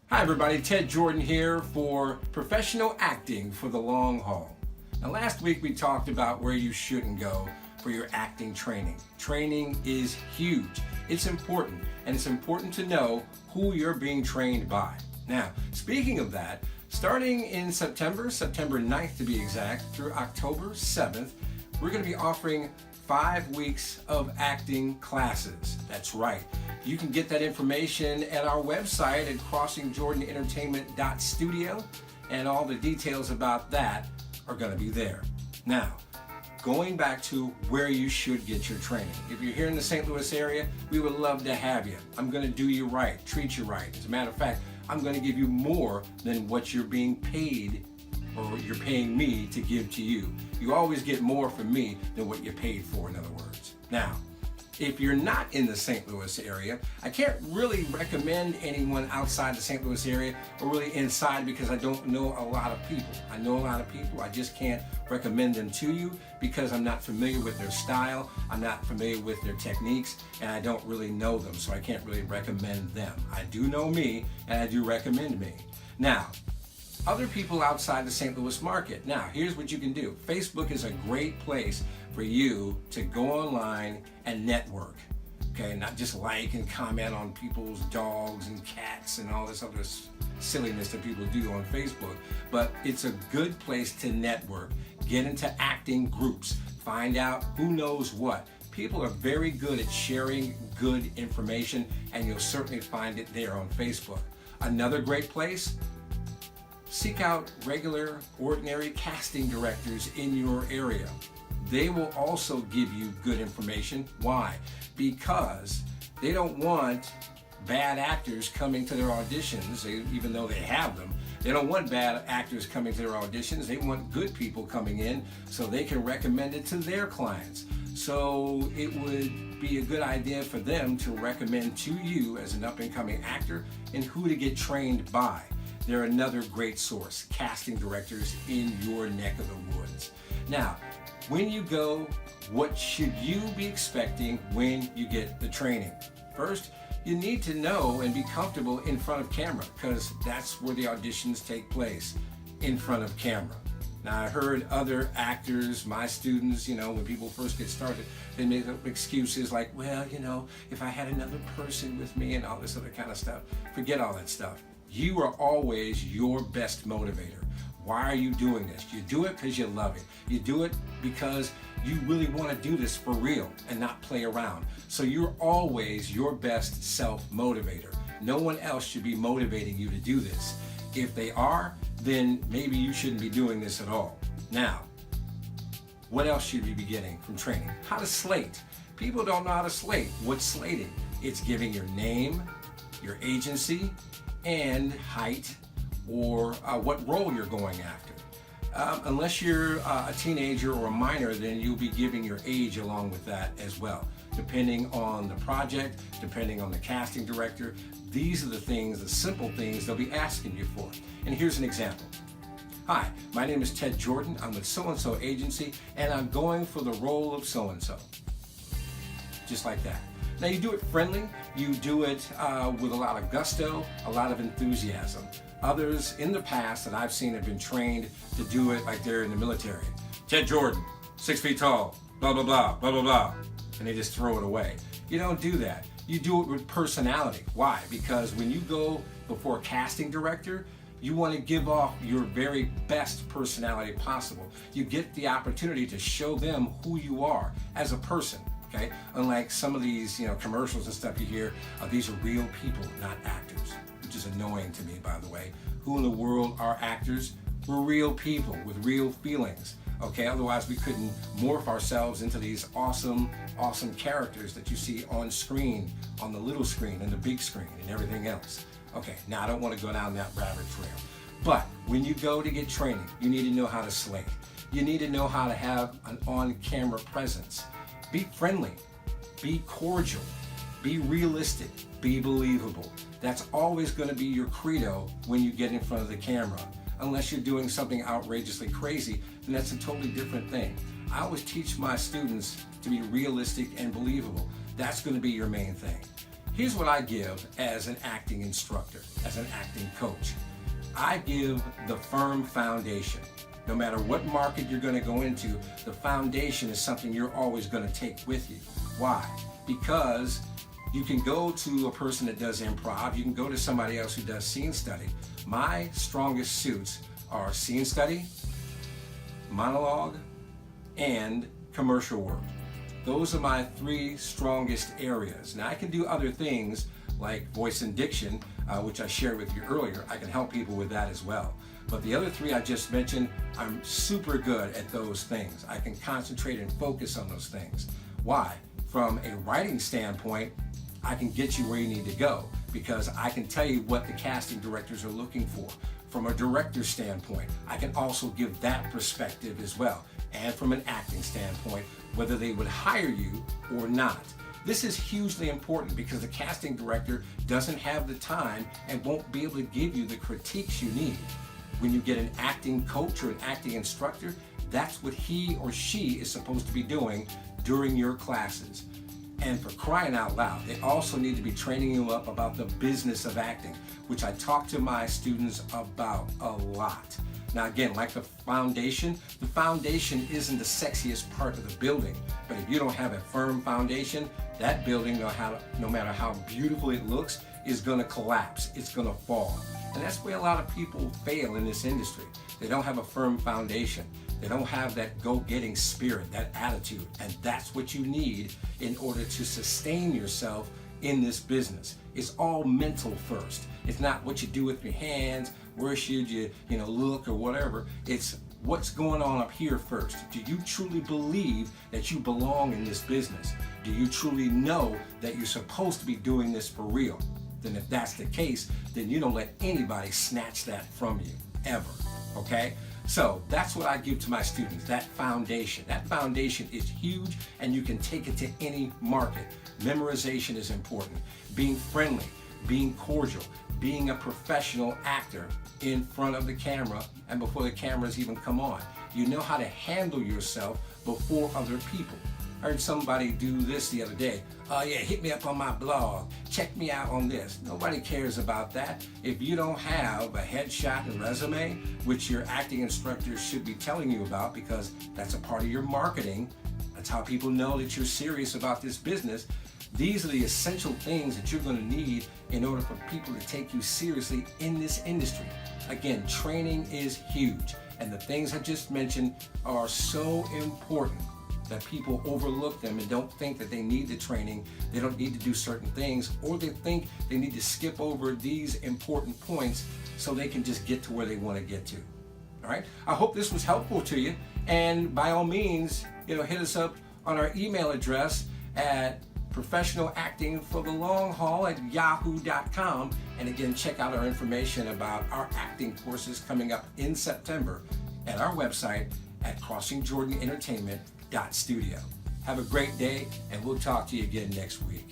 Hi everybody, Ted Jordan here for Professional Acting for the Long Haul. Now last week we talked about where you shouldn't go for your acting training. Training is huge. It's important, and it's important to know who you're being trained by. Now, speaking of that, starting in September 9th to be exact, through October 7th, we're going to be offering 5 weeks of acting classes. That's right. You can get that information at our website at crossingjordanentertainment.studio, and all the details about that are going to be there. Now, going back to where you should get your training. If you're here in the St. Louis area, we would love to have you. I'm going to do you right, treat you right. As a matter of fact, I'm going to give you more than what you're being paid or you're paying me to give to you. You always get more from me than what you paid for, in other words. Now, if you're not in the St. Louis area, I can't really recommend anyone outside the St. Louis area or really inside because I don't know a lot of people. I know a lot of people, I just can't recommend them to you because I'm not familiar with their style, I'm not familiar with their techniques, and I don't really know them, so I can't really recommend them. I do know me, and I do recommend me. Now, other people outside the St. Louis market. Now, here's what you can do. Facebook is a great place for you to go online and network. Okay, not just like and comment on people's dogs and cats and all this other silliness that people do on Facebook, but it's a good place to network. Get into acting groups. Find out who knows what. People are very good at sharing good information, and you'll certainly find it there on Facebook. Another great place, seek out regular, ordinary casting directors in your area. They will also give you good information. Why? Because they don't want bad actors coming to their auditions, even though they have them. They don't want bad actors coming to their auditions. They want good people coming in so they can recommend it to their clients. So it would be a good idea for them to recommend to you as an up-and-coming actor and who to get trained by. They're another great source, casting directors in your neck of the woods. Now, when you go, what should you be expecting when you get the training? First, you need to know and be comfortable in front of camera because that's where the auditions take place, in front of camera. Now, I heard other actors, my students, when people first get started, they make up excuses like, well, if I had another person with me and all this other kind of stuff. Forget all that stuff. You are always your best motivator. Why are you doing this? You do it because you love it. You do it because you really want to do this for real and not play around. So you're always your best self-motivator. No one else should be motivating you to do this. If they are, then maybe you shouldn't be doing this at all. Now, what else should you be getting from training? How to slate. People don't know how to slate. What's slating? It's giving your name, your agency, and height, or what role you're going after. Unless you're a teenager or a minor, then you'll be giving your age along with that as well. Depending on the project, depending on the casting director, these are the things, the simple things they'll be asking you for. And here's an example. Hi, my name is Ted Jordan. I'm with so-and-so agency, and I'm going for the role of so-and-so. Just like that. Now you do it friendly, you do it with a lot of gusto, a lot of enthusiasm. Others in the past that I've seen have been trained to do it like they're in the military. Ted Jordan, 6 feet tall, blah, blah, blah, blah, blah, blah. And they just throw it away. You don't do that. You do it with personality. Why? Because when you go before a casting director, you want to give off your very best personality possible. You get the opportunity to show them who you are as a person. Okay? Unlike some of these, commercials and stuff you hear, these are real people, not actors, which is annoying to me, by the way. Who in the world are actors? We're real people with real feelings. Okay? Otherwise, we couldn't morph ourselves into these awesome, awesome characters that you see on screen, on the little screen and the big screen and everything else. Okay, now I don't want to go down that rabbit trail. But when you go to get training, you need to know how to slate. You need to know how to have an on-camera presence. Be friendly, be cordial, be realistic, be believable. That's always going to be your credo when you get in front of the camera. Unless you're doing something outrageously crazy, then that's a totally different thing. I always teach my students to be realistic and believable. That's going to be your main thing. Here's what I give as an acting instructor, as an acting coach. I give the firm foundation. No matter what market you're going to go into, the foundation is something you're always going to take with you. Why? Because you can go to a person that does improv, you can go to somebody else who does scene study. My strongest suits are scene study, monologue, and commercial work. Those are my three strongest areas. Now I can do other things like voice and diction, which I shared with you earlier. I can help people with that as well. But the other three I just mentioned, I'm super good at those things. I can concentrate and focus on those things. Why? From a writing standpoint, I can get you where you need to go because I can tell you what the casting directors are looking for. From a director's standpoint, I can also give that perspective as well. And from an acting standpoint, whether they would hire you or not. This is hugely important because the casting director doesn't have the time and won't be able to give you the critiques you need. When you get an acting coach or an acting instructor, that's what he or she is supposed to be doing during your classes. And for crying out loud, they also need to be training you up about the business of acting, which I talk to my students about a lot. Now again, like the foundation isn't the sexiest part of the building, but if you don't have a firm foundation, that building, no matter how beautiful it looks, is gonna collapse, it's gonna fall. And that's where a lot of people fail in this industry. They don't have a firm foundation. They don't have that go-getting spirit, that attitude, and that's what you need in order to sustain yourself in this business. It's all mental first. It's not what you do with your hands, where should you look or whatever. It's what's going on up here first. Do you truly believe that you belong in this business? Do you truly know that you're supposed to be doing this for real? Then if that's the case, then you don't let anybody snatch that from you, ever, okay? So that's what I give to my students, that foundation. That foundation is huge and you can take it to any market. Memorization is important. Being friendly, being cordial, being a professional actor in front of the camera and before the cameras even come on. You know how to handle yourself before other people. I heard somebody do this the other day. Oh yeah, hit me up on my blog. Check me out on this. Nobody cares about that. If you don't have a headshot and resume, which your acting instructors should be telling you about because that's a part of your marketing, that's how people know that you're serious about this business. These are the essential things that you're going to need in order for people to take you seriously in this industry. Again, training is huge, and the things I just mentioned are so important that people overlook them and don't think that they need the training, they don't need to do certain things, or they think they need to skip over these important points so they can just get to where they want to get to. All right, I hope this was helpful to you, and by all means, hit us up on our email address at professionalactingforthelonghaul@yahoo.com, and again, check out our information about our acting courses coming up in September at our website at crossingjordanentertainment.studio. Have a great day, and we'll talk to you again next week.